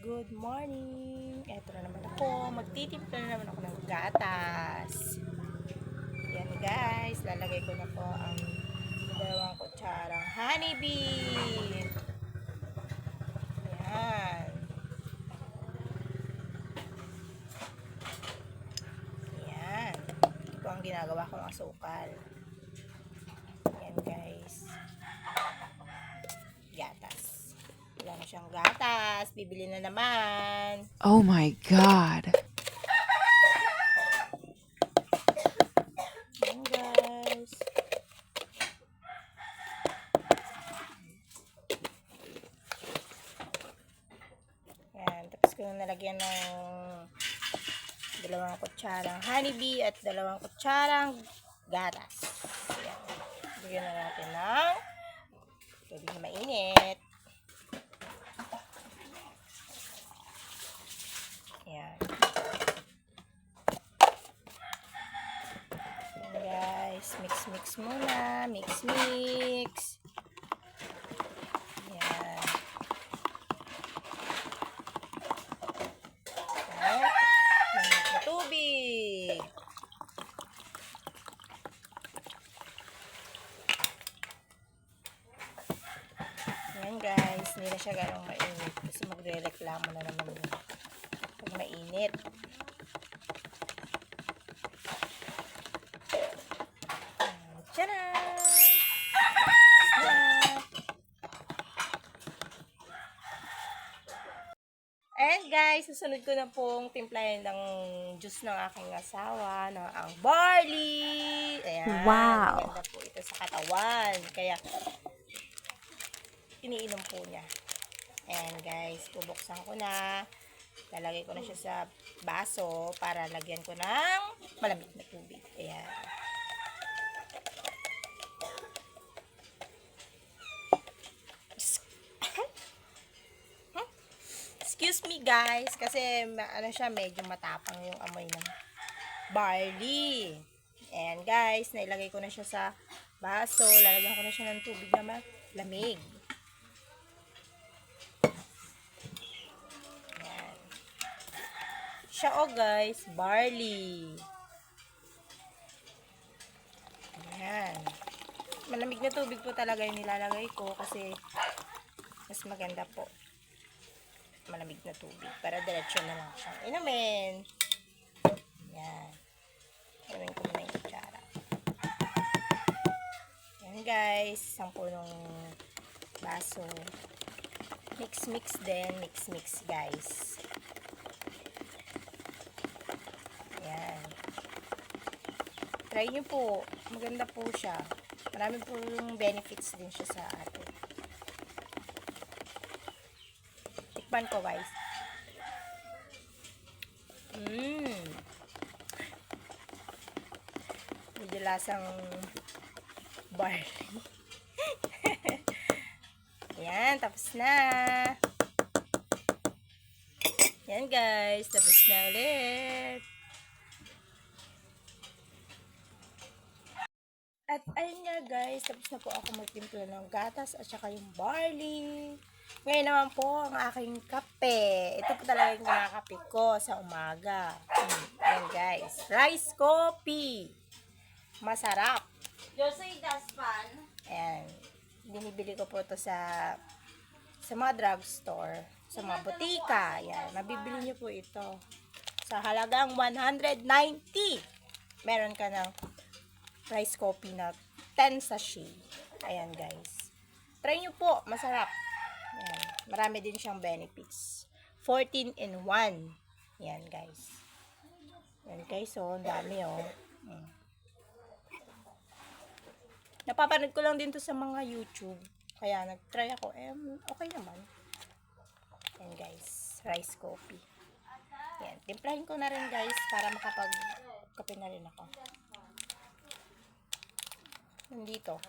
good morning! Eto na naman ako, magtitimpla na naman ako ng gatas. Yan guys, lalagay ko na po ang 2 kutsarang honeybee. Yan. Yan. Ito ang ginagawa kong asukal. Yan guys. Gatas. Wala na siyang gatas. Bibili na naman. Oh my God. Yan guys. Yan. Tapos ko na nalagyan ng 2 kutsarang honeybee at 2 kutsarang gatas. Yan. Bigyan na natin ng tubig na mainit. Yan. Yan guys. Mix muna. Mix. Yan. At mainit na tubig. Yan guys. Hindi na siya ganong mainit. Kasi magre-reklamo na naman yun. Pag mainit. Tcharam! And guys, susunod ko na pong timplahin ng juice ng aking asawa na ang barley. Ayan. Wow. Maganda po ito sa katawan. Kaya, iniinom po niya. Ayan guys, bubuksan ko na. Lalagay ko na siya sa baso para lagyan ko ng malamig na tubig. Ayan. Excuse me guys, kasi ano siya, medyo matapang yung amoy ng barley. And guys, nailagay ko na siya sa baso. Lalagyan ko na siya ng tubig na malamig. Ayan. Siya guys, barley. Ayan. Malamig na tubig po talaga yung nilalagay ko kasi mas maganda po. Malamig na tubig para diretso na lang siyang inumin. Yan. Inumin ko muna yung kutsara. Yan guys. Isang punong baso. Mix din. Mix guys. Yan. Try nyo po. Maganda po siya. Marami po yung benefits din siya sa atin. Tikman ko guys. Medyo lasang barley. Yan, tapos na. Yan guys, tapos na ulit. At ayun nga guys, tapos na po ako magtimpla ng gatas at saka yung barley. Ngayon naman po ang aking kape. Ito po talaga yung kinakape ko sa umaga. Ayan guys, rice coffee. Masarap. Josey Daspan. Ayan. Binibili ko po ito sa mga drugstore, sa mga butika. Ayan, mabibili nyo po ito. Sa halagang 190. Meron ka ng rice coffee na 10 sachet. Ayan guys. Try nyo po, masarap. Ayan. Marami din siyang benefits. 14 in 1. Ayan guys. Ayan guys, oh, ang dami oh. Napapanood ko lang din to sa mga YouTube. Kaya nag-try ako. Okay naman. Ayan guys. Rice coffee. Ayan. Timplahin ko na rin guys para makapag-kape na rin ako. Nandito.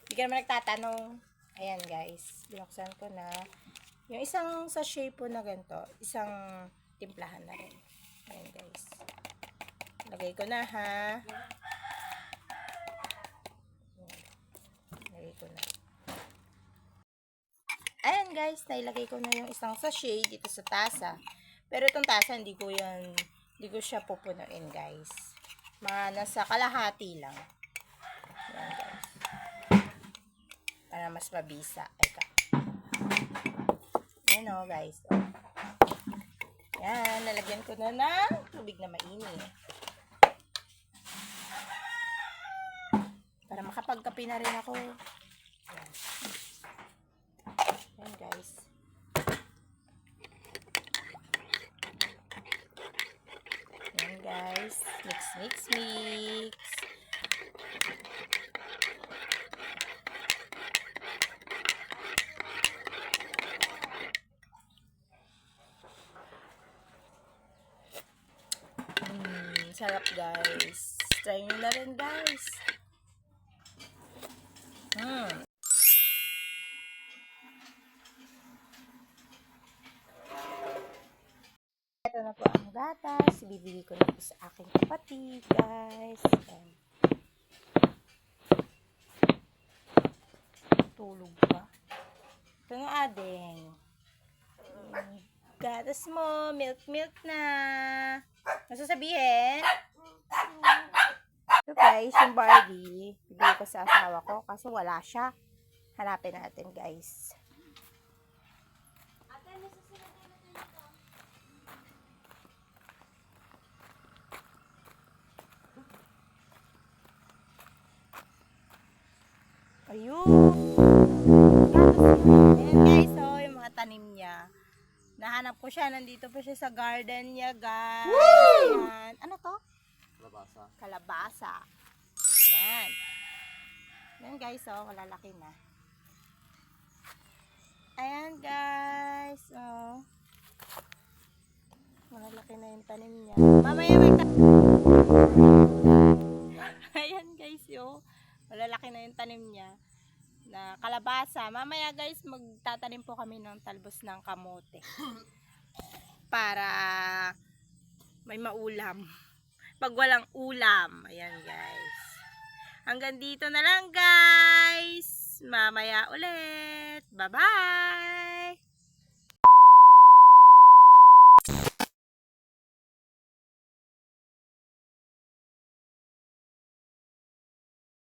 Hindi ka naman nagtatanong. Ayan guys. Binuksan ko na. Yung isang sachet po na ganito. Isang timplahan na rin. Ayan guys. Lagay ko na ha. Lagay ko na. Ayan guys, nailagay ko na yung isang sachet dito sa tasa. Pero itong tasa, hindi ko siya pupunuin guys. Mga nasa kalahati lang. Ayan guys. Para mas mabisa. Eka. Ayan o guys. Ayan, nalagyan ko na ng tubig na mainit. Para makapagkape na rin ako. Ayan. Ayan guys. Ayan guys. Mix, mix, mix. Sarap guys. Try nyo na rin guys. Ito na po ang gatas. Bibili ko na po sa aking kapatid, guys. Ayan. Tulog pa. Ito na ading. Gatas mo. Milk na. Masasabihin? Ito guys, yung Barbie. Bibili ko sa asawa ko. Kaso wala siya. Hanapin natin, guys. Ayun. Ayan guys, so yung mga tanim niya. Nahanap ko siya, nandito po siya sa garden niya, guys. Ayan. Ano to? Kalabasa. Kalabasa. Ayan. Ayan guys, so malalaki na. Ayan guys, so malalaki na yung tanim niya. Mamaya may Ayan guys, yo. Malalaki na yung tanim niya na kalabasa. Mamaya guys, magtatanim po kami ng talbos ng kamote. Para may maulam. Pag walang ulam. Ayan guys. Hanggang dito na lang guys. Mamaya ulit. Bye-bye!